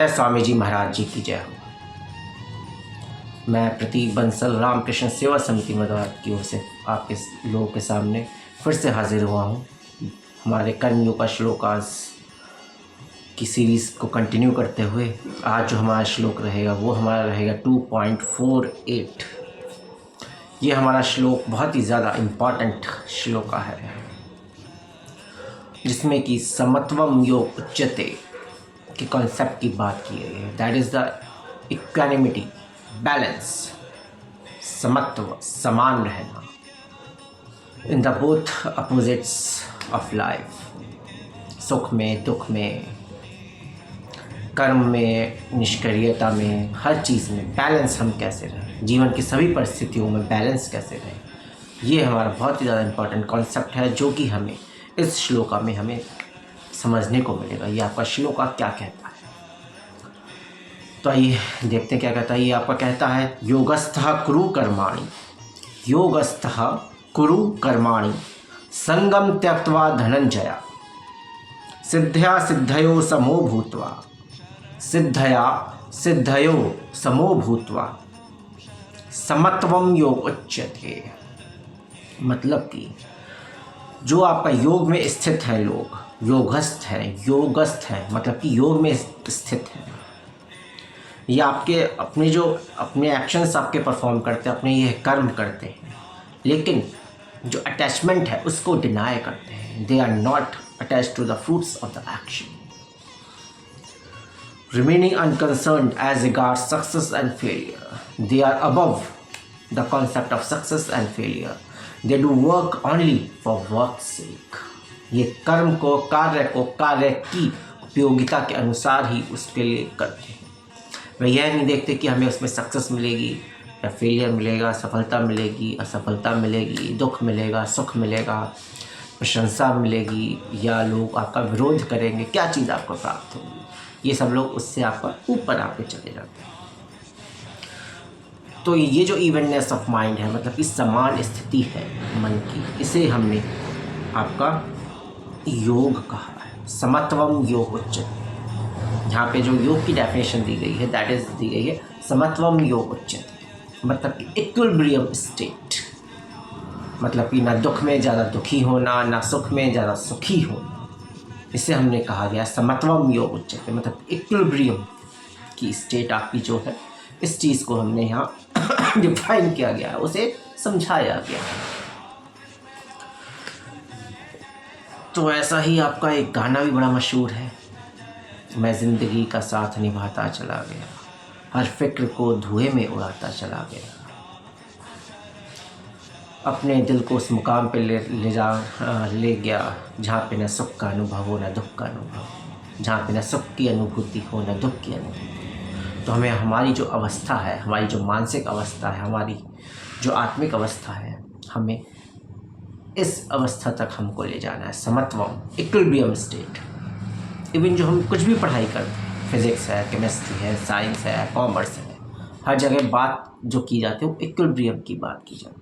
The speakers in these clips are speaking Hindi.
स्वामी जी महाराज जी की जय हो। मैं प्रतीक बंसल रामकृष्ण सेवा समिति मदवाद की ओर से आपके लोगों के सामने फिर से हाजिर हुआ हूँ। हमारे कर्मयोग का श्लोकास की सीरीज़ को कंटिन्यू करते हुए आज जो हमारा श्लोक रहेगा वो हमारा रहेगा 2.48। ये हमारा श्लोक बहुत ही ज़्यादा इम्पॉर्टेंट श्लोक है, जिसमें कि समत्वम योग उच्यते के कॉन्सेप्ट की बात की गई है। That is the equanimity, balance, समत्व, समान रहना in the both opposites of life. सुख में, दुख में, कर्म में, निष्क्रियता में, हर चीज़ में बैलेंस हम कैसे रहें, जीवन की सभी परिस्थितियों में बैलेंस कैसे रहें, ये हमारा बहुत ही ज़्यादा इम्पोर्टेंट कॉन्सेप्ट है, जो कि हमें इस श्लोका में हमें समझने को मिलेगा। ये आपका श्लोका क्या कहता है, तो आइए देखते हैं क्या कहता है। ये आपका कहता है योगस्थः कुरु कर्माणि, योगस्थः कुरु कर्माणि संगम त्यक्त्वा धनंजय, सिद्ध्या सिद्धयो समो भूत्वा, सिद्धया सिद्धयो समो भूत्वा समत्वम योग उच्यते। मतलब कि जो आपका योग में स्थित है, लोग योगस्थ है, योगस्थ है मतलब कि योग में स्थित है, ये आपके अपने एक्शंस आपके परफॉर्म करते हैं, अपने ये कर्म करते हैं, लेकिन जो अटैचमेंट है उसको डिनाई करते हैं। They are not attached to the fruits of the action, remaining unconcerned as regards success and failure. They are above the concept of success and failure. They do work only for work's sake. ये कर्म को, कार्य की उपयोगिता के अनुसार ही उसके लिए करते हैं। वे यह नहीं देखते कि हमें उसमें सक्सेस मिलेगी या फेलियर मिलेगा, सफलता मिलेगी, असफलता मिलेगी, दुख मिलेगा, सुख मिलेगा, प्रशंसा मिलेगी या लोग आपका विरोध करेंगे, क्या चीज़ आपको प्राप्त होगी। ये सब लोग उससे आपका ऊपर आके चले जाते हैं। तो ये जो इवननेस ऑफ माइंड है, मतलब कि समान स्थिति है मन की, इसे हमने आपका योग कहा है। समत्वम योग उच्यते, यहाँ पे जो योग की डेफिनेशन दी गई है दैट इज दी गई है समत्वम योग उच्यते, मतलब कि इक्विलिब्रियम स्टेट, मतलब कि ना दुख में ज़्यादा दुखी होना, ना सुख में ज़्यादा सुखी होना, इसे हमने कहा गया समत्वम योग उच्यते, मतलब इक्विलिब्रियम की स्टेट आपकी जो है, इस चीज़ को हमने यहाँ डिफाइन किया गया है, उसे समझाया गया है। तो ऐसा ही आपका एक गाना भी बड़ा मशहूर है, मैं ज़िंदगी का साथ निभाता चला गया, हर फिक्र को धुएं में उड़ाता चला गया, अपने दिल को उस मुकाम पे ले गया जहाँ पे न सुख का अनुभव हो न दुख का अनुभव, जहाँ पे न सुख की अनुभूति हो न दुख की अनुभूति। तो हमें हमारी जो अवस्था है, हमारी जो मानसिक अवस्था है, हमारी जो आत्मिक अवस्था है, हमें इस अवस्था तक हमको ले जाना है, समत्वम, इक्विलिब्रियम स्टेट। इवन जो हम कुछ भी पढ़ाई करते हैं, फिज़िक्स है, केमिस्ट्री है, साइंस है, कॉमर्स है, हर जगह बात जो की जाती है वो इक्विलिब्रियम की बात की जाती है।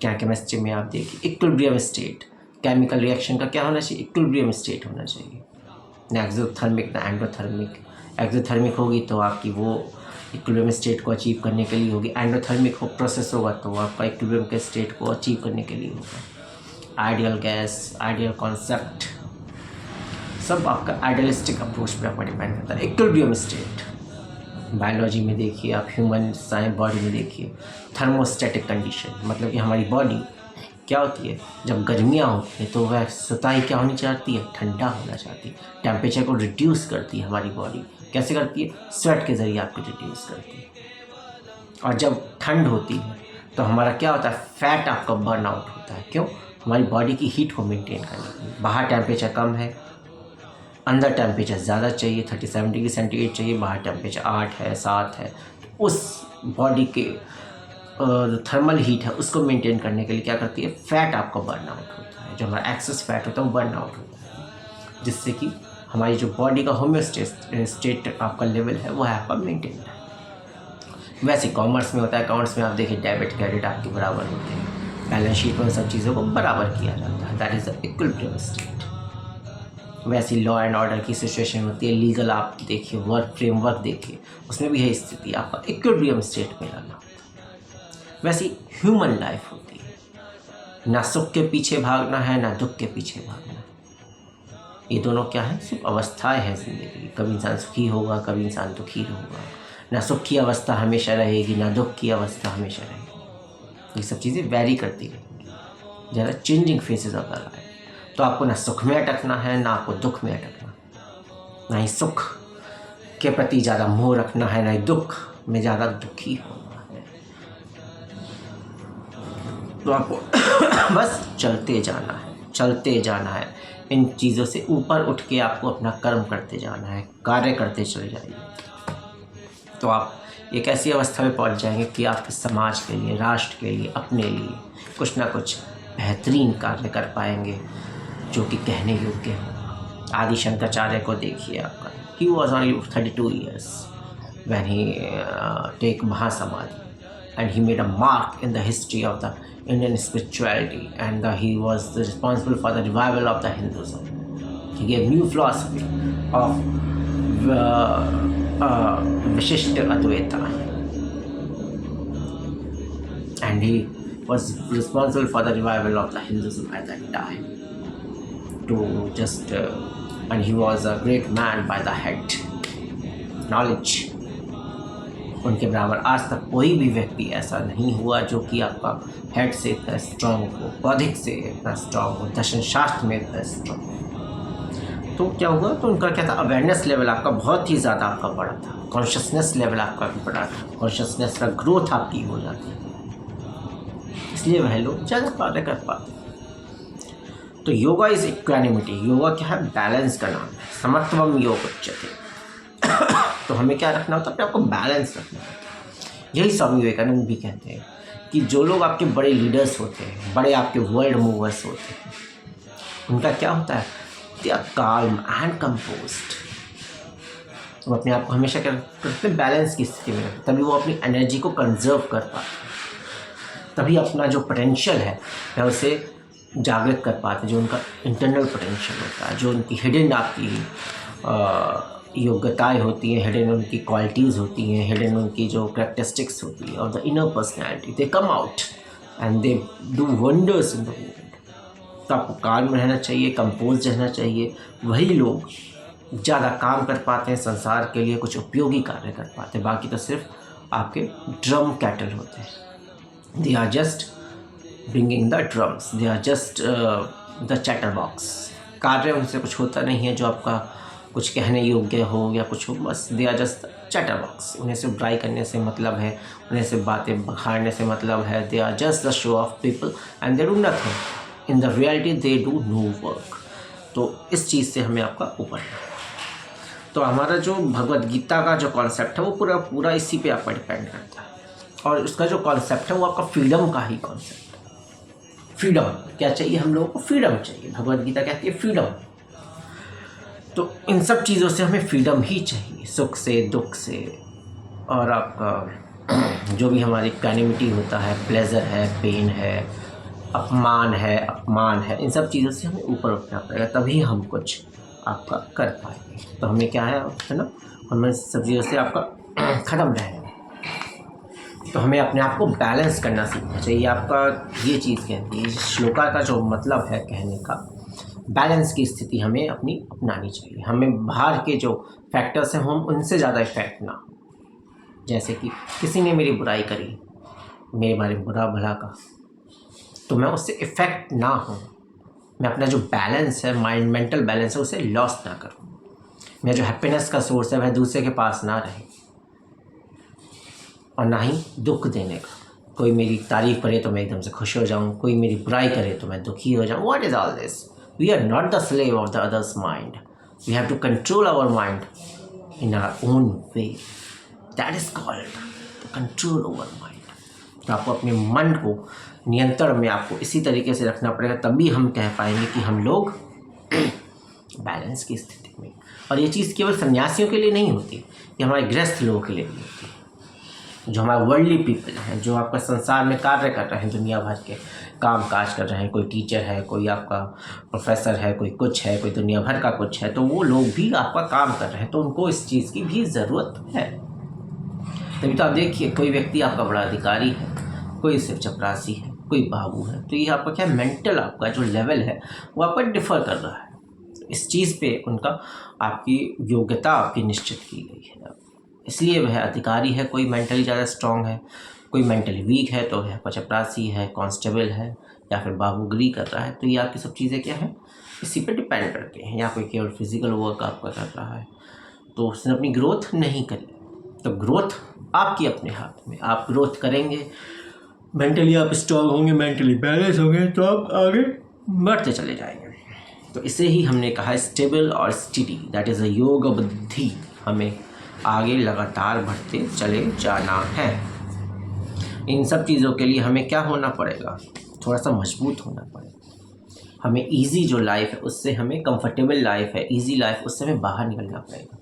क्या केमिस्ट्री में आप देखिए इक्विलिब्रियम स्टेट, केमिकल रिएक्शन का क्या होना चाहिए, इक्विलिब्रियम स्टेट होना चाहिए, ना एक्सोथर्मिक ना एंडोथर्मिक। एक्सोथर्मिक होगी तो आपकी वो इक्विलिब्रियम स्टेट को अचीव करने के लिए होगी, एंडोथर्मिक हो प्रोसेस होगा तो आपका इक्विलिब्रियम के स्टेट को अचीव करने के लिए होगा। आइडियल गैस, आइडियल कॉन्सेप्ट, सब आपका आइडियलिस्टिक अप्रोच पे आपका डिपेंड करता है। इक्विलिब्रियम स्टेट बायोलॉजी में देखिए आप, ह्यूमन साइंस बॉडी में देखिए, थर्मोस्टेटिक कंडीशन, मतलब कि हमारी बॉडी क्या होती है, जब गर्मियाँ होती हैं तो वह स्वतः ही क्या होनी चाहती है, ठंडा होना चाहती है, टेम्परेचर को रिड्यूस करती है हमारी बॉडी। कैसे करती है, स्वेट के ज़रिए आपको रिड्यूस करती है। और जब ठंड होती है तो हमारा क्या होता है, फैट आपका बर्न आउट होता है। क्यों, हमारी बॉडी की हीट को मेनटेन करने के लिए। बाहर टेम्परेचर कम है, अंदर टेम्परेचर ज़्यादा चाहिए, 37 डिग्री सेंटीग्रेड चाहिए, बाहर टेम्परेचर 8 है, 7 है। तो उस बॉडी के थर्मल हीट है उसको मेंटेन करने के लिए क्या करती है, फैट आपका बर्न आउट होता है, जो हमारा एक्सेस फैट होता है वो बर्न आउट होता है, जिससे कि हमारी जो बॉडी का होम्योस्टेट आपका लेवल है वो है आपका मेंटेन है। वैसे कॉमर्स में होता है, अकाउंट्स में आप देखिए डेबिट क्रेडिट आपके बराबर होते हैं, बैलेंस शीट में सब चीज़ों को बराबर किया जाता है, that is the equilibrium state. वैसी लॉ एंड ऑर्डर की सिचुएशन होती है, लीगल आप देखिए, वर्क फ्रेमवर्क देखिए, उसमें भी है स्थिति, आपका इक्विलिब्रियम स्टेट में रहना। वैसी ह्यूमन लाइफ होती है, ना सुख के पीछे भागना है ना दुख के पीछे भागना है। ये दोनों क्या है, सिर्फ अवस्थाएं हैं जिंदगी। कभी इंसान सुखी होगा, कभी इंसान दुखी होगा। ना सुख की अवस्था हमेशा रहेगी, ना दुख की अवस्था हमेशा रहेगी। ये सब चीज़ें वैरी करती रहेंगी, ज़्यादा changing faces of the life. तो आपको ना सुख में अटकना है, ना आपको दुख में अटकना, ना ही सुख के प्रति ज़्यादा मोह रखना है, ना ही दुख में ज़्यादा दुखी होना है। तो आपको बस चलते जाना है, चलते जाना है। इन चीज़ों से ऊपर उठ के आपको अपना कर्म करते जाना है, कार्य करते चले जाइए। तो आप एक ऐसी अवस्था में पहुंच जाएंगे कि आप समाज के लिए, राष्ट्र के लिए, अपने लिए कुछ ना कुछ बेहतरीन कार्य कर पाएंगे, जो कि कहने योग्य हो। आदि शंकराचार्य को देखिए आपका, he was only 32 years when he take महासमाधि, and he made a mark in the history of the Indian spirituality, and he was responsible for the revival of the Hinduism. He gave new philosophy of Vishishta Advaita, and he was responsible for the revival of the Hinduism at that time. And he was a great man by the head, knowledge. उनके बराबर आज तक कोई भी व्यक्ति ऐसा नहीं हुआ जो कि आपका हेड से इतना स्ट्रांग हो, बौद्धिक से इतना स्ट्रांग हो, दर्शन शास्त्र में इतना स्ट्रांग हो। तो क्या हुआ, तो उनका क्या था, अवेयरनेस लेवल आपका बहुत ही ज़्यादा आपका बड़ा था, कॉन्शियसनेस लेवल आपका भी बड़ा था, कॉन्शियसनेस का ग्रोथ आपकी हो जाती है, इसलिए वह लोग ज़्यादा कार्य कर पाते। तो योगा इज इक्वानिमिटी। योगा क्या है, बैलेंस का नाम है। समत्वम योग उच्यते। तो हमें क्या रखना होता है, आपको बैलेंस रखना होता है। यही स्वामी विवेकानंद भी कहते हैं कि जो लोग आपके बड़े लीडर्स होते हैं, बड़े आपके वर्ल्ड मूवर्स होते हैं, उनका क्या होता है, they are calm and composed. वो अपने आप को हमेशा क्या करते हैं, बैलेंस की स्थिति में रखते, तभी वो अपनी एनर्जी को कंजर्व कर पाते हैं, तभी अपना जो पोटेंशियल है वह उसे जागृत कर पाते, जो उनका इंटरनल पोटेंशियल होता है, जो उनकी हिडन आपकी योग्यताएं होती हैं, हिडन उनकी क्वालिटीज़ होती हैं, हिडन उनकी जो कैरेक्टरिस्टिक्स होती है of the inner personality, they come out and they do wonders in the world. तो आपको काम में रहना चाहिए, कंपोज रहना चाहिए। वही लोग ज़्यादा काम कर पाते हैं, संसार के लिए कुछ उपयोगी कार्य कर पाते हैं। बाकी तो सिर्फ आपके ड्रम कैटल होते हैं, they are just bringing the drums, they are just the chatterbox. कार्य उनसे कुछ होता नहीं है जो आपका कुछ कहने योग्य हो या कुछ हो, बस they are just chatterbox. उन्हें सिर्फ ड्राई करने से मतलब है, उन्हें सिर्फ बातें बखाड़ने से मतलब है। They are just the show off people and they do nothing in the reality, they do no work. तो इस चीज़ से हमें आपका ऊपर है। तो हमारा जो भगवद गीता का जो कॉन्सेप्ट है वो पूरा इसी पे आपका डिपेंड करता है, और उसका जो कॉन्सेप्ट है वो आपका फ्रीडम का ही कॉन्सेप्ट है। फ्रीडम क्या चाहिए, हम लोगों को फ्रीडम चाहिए। भगवद गीता कहती है फ्रीडम। तो इन सब चीज़ों से हमें फ्रीडम ही चाहिए, सुख से, दुख से, और आपका जो भी हमारी इक्वानिमिटी होता है, प्लेजर है, पेन है, अपमान है, इन सब चीज़ों से हमें ऊपर उठना पड़ेगा, तभी हम कुछ आपका कर पाएंगे। तो हमें क्या है ना, हमें सब चीज़ों से आपका ख़त्म रहना है। तो हमें अपने आप को बैलेंस करना सीखना चाहिए। आपका ये चीज़ कहती है, श्लोका का जो मतलब है कहने का, बैलेंस की स्थिति हमें अपनी अपनानी चाहिए। हमें बाहर के जो फैक्टर्स हैं हम उनसे ज़्यादा इफेक्ट ना हो। जैसे कि किसी ने मेरी बुराई करी, मेरे बारे में बुरा भला का, तो मैं उससे इफ़ेक्ट ना हूँ। मैं अपना जो बैलेंस है, माइंड मेंटल बैलेंस है, उसे लॉस ना करूँ। मेरा जो हैप्पीनेस का सोर्स है वह दूसरे के पास ना रहे, और ना ही दुख देने का। कोई मेरी तारीफ़ करे तो मैं एकदम से खुश हो जाऊँ, कोई मेरी बुराई करे तो मैं दुखी हो जाऊँ। What is all this? We are not the slave of the other's mind. We have to control our mind in our own way. That is called the control over mind. तो आपको अपने मन को नियंत्रण में आपको इसी तरीके से रखना पड़ेगा, तभी हम कह पाएंगे कि हम लोग बैलेंस की स्थिति में। और ये चीज़ केवल सन्यासियों के लिए नहीं होती, ये हमारे गृहस्थ लोगों के लिए भी होती है। जो हमारे वर्ल्डली पीपल हैं, जो आपका संसार में कार्य कर रहे हैं, दुनिया भर के काम काज कर रहे हैं, कोई टीचर है, कोई आपका प्रोफेसर है, कोई कुछ है, कोई दुनिया भर का कुछ है, तो वो लोग भी आपका काम कर रहे हैं, तो उनको इस चीज़ की भी ज़रूरत है। तभी तो आप देखिए, कोई व्यक्ति आपका बड़ा अधिकारी है, कोई सिर्फ चपरासी है, कोई बाबू है, तो ये आपका क्या मेंटल आपका जो लेवल है वो आपका डिफ़र कर रहा है। इस चीज़ पे उनका आपकी योग्यता आपकी निश्चित की गई है, इसलिए वह अधिकारी है। कोई मेंटली ज़्यादा स्ट्रांग है, कोई मेंटली वीक है, तो वह चपरासी है, कांस्टेबल है, या फिर बाबूगिरी कर रहा है। तो ये आपकी सब चीज़ें क्या है, इसी पे डिपेंड करती हैं। या कोई केवल फिजिकल वर्क आपका कर रहा है तो उसने अपनी ग्रोथ नहीं करी, तो ग्रोथ आपकी अपने हाथ में। आप ग्रोथ करेंगे, मेंटली आप स्ट्रांग होंगे, मेंटली बैलेंस होंगे, तो आप आगे बढ़ते चले जाएंगे। तो इसे ही हमने कहा स्टेबल और स्टेडी, दैट इज़ अ योग बुद्धि। हमें आगे लगातार बढ़ते चले जाना है। इन सब चीज़ों के लिए हमें क्या होना पड़ेगा, थोड़ा सा मजबूत होना पड़ेगा। हमें इजी जो लाइफ है उससे, हमें कंफर्टेबल लाइफ है, इजी लाइफ, उससे हमें बाहर निकलना पड़ेगा,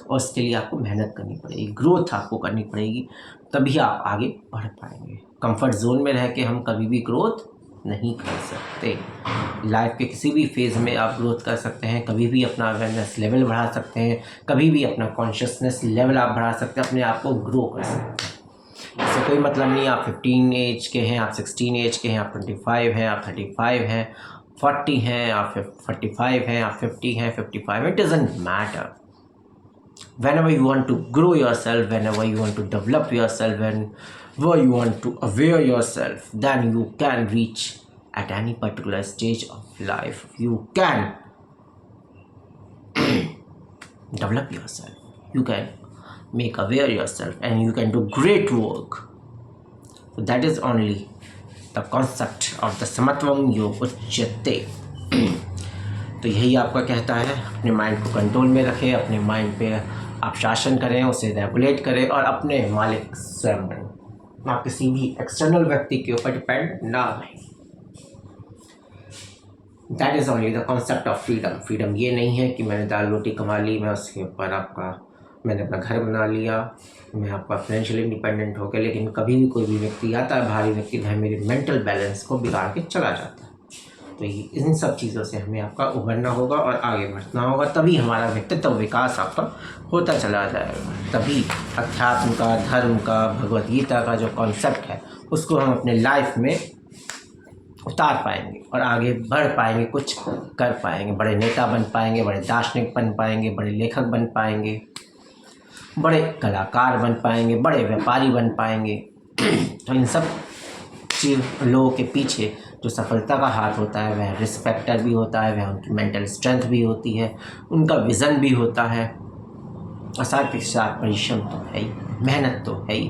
और उसके लिए आपको मेहनत करनी पड़ेगी, ग्रोथ आपको करनी पड़ेगी, तभी आप आगे बढ़ पाएंगे। कंफर्ट जोन में रह के हम कभी भी ग्रोथ नहीं कर सकते। लाइफ के किसी भी फेज़ में आप ग्रोथ कर सकते हैं, कभी भी अपना अवेयरनेस लेवल बढ़ा सकते हैं, कभी भी अपना कॉन्शियसनेस लेवल आप बढ़ा सकते हैं, अपने आप को ग्रो कर सकते हैं। इससे कोई मतलब नहीं आप 15 एज के हैं, आप 16 एज के हैं, आप 25 हैं, आप 35 हैं, 40 हैं, आप 45 हैं, आप 50 हैं, 55, it doesn't matter. Whenever you want to grow yourself, whenever you want to develop yourself, whenever you want to aware yourself, then you can reach at any particular stage of life. You can develop yourself, you can make aware yourself, and you can do great work. So that is only the concept of the Samatvam Yoga Uchyate. तो यही आपका कहता है, अपने माइंड को कंट्रोल में रखें, अपने माइंड पे आप शासन करें, उसे रेगुलेट करें, और अपने मालिक स्वयं बनें, ना किसी भी एक्सटर्नल व्यक्ति के ऊपर डिपेंड ना रहें। That is only the concept of freedom. Freedom ये नहीं है कि मैंने दाल रोटी कमा ली, मैं उसके ऊपर मैंने अपना घर बना लिया, मैं आपका फाइनेंशियल इंडिपेंडेंट हो गया, लेकिन कभी भी कोई भी व्यक्ति आता है, भारी व्यक्ति, वह मेरे मेंटल बैलेंस को बिगाड़ के चला जाता है। तो इन सब चीज़ों से हमें आपका उभरना होगा और आगे बढ़ना होगा, तभी हमारा व्यक्तित्व विकास आपका होता चला जाएगा। तभी अध्यात्म का, धर्म का, भगवद गीता का जो कॉन्सेप्ट है उसको हम अपने लाइफ में उतार पाएंगे और आगे बढ़ पाएंगे, कुछ कर पाएंगे, बड़े नेता बन पाएंगे, बड़े दार्शनिक बन पाएंगे, बड़े लेखक बन पाएंगे, बड़े कलाकार बन पाएंगे, बड़े व्यापारी बन पाएंगे। तो इन सब लोगों के पीछे जो सफलता का हाथ होता है वह रिस्पेक्टर भी होता है, वह उनकी मेंटल स्ट्रेंथ भी होती है, उनका विज़न भी होता है, और साथ ही साथ परिश्रम तो है ही, मेहनत तो है ही।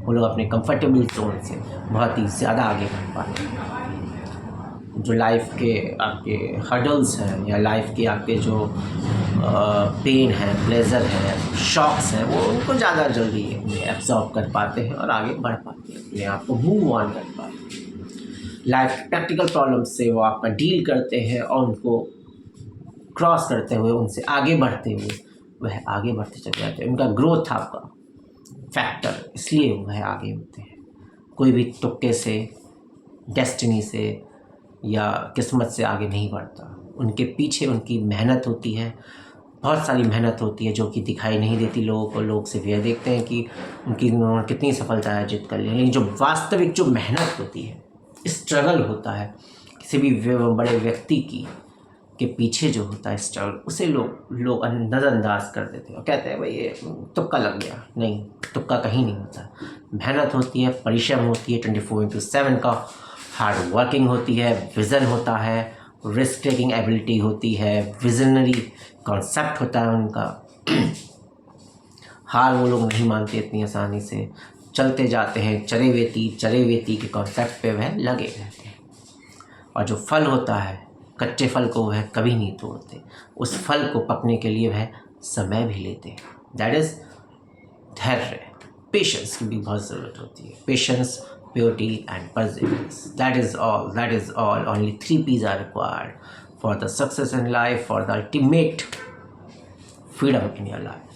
वो लोग अपने कंफर्टेबल जोन से बहुत ही ज़्यादा आगे बढ़ पाते हैं। जो लाइफ के आपके हर्डल्स हैं, या लाइफ के आपके जो पेन है, प्लेजर है, शॉक्स हैं, वो उनको ज़्यादा जल्दी एब्जॉर्ब कर पाते हैं और आगे बढ़ पाते हैं, अपने आप को मूव ऑन कर पाते हैं। लाइफ प्रैक्टिकल प्रॉब्लम्स से वो आपका डील करते हैं और उनको क्रॉस करते हुए, उनसे आगे बढ़ते हुए वह आगे बढ़ते चले जाते हैं। उनका ग्रोथ आपका फैक्टर, इसलिए वह आगे होते हैं। कोई भी तुक्के से, डेस्टिनी से या किस्मत से आगे नहीं बढ़ता। उनके पीछे उनकी मेहनत होती है, बहुत सारी मेहनत होती है जो कि दिखाई नहीं देती लोगों को। लोग सिर्फ यह देखते हैं कि उन्होंने कितनी सफलता अर्जित कर ली, लेकिन जो वास्तविक जो मेहनत होती है, स्ट्रगल होता है किसी भी बड़े व्यक्ति के पीछे जो होता है स्ट्रगल, उसे लोग नज़रअंदाज कर देते हैं और कहते हैं भाई ये तुक्का लग गया। नहीं, तुक्का कहीं नहीं होता। मेहनत होती है, परिश्रम होती है, 24/7 का हार्ड वर्किंग होती है, विज़न होता है, रिस्क टेकिंग एबिलिटी होती है, विजनरी कॉन्सेप्ट होता है उनका। हार वो लोग नहीं मानते इतनी आसानी से, चलते जाते हैं, चरे वेती के कॉन्सेप्ट पे वह लगे रहते हैं। और जो फल होता है, कच्चे फल को वह कभी नहीं तोड़ते, उस फल को पकने के लिए वह समय भी लेते हैं। दैट इज़ धैर्य, पेशेंस की भी बहुत ज़रूरत होती है। Patience, purity and perseverance. That is all. Only 3 P's are required for the success in life, for the ultimate freedom in your life.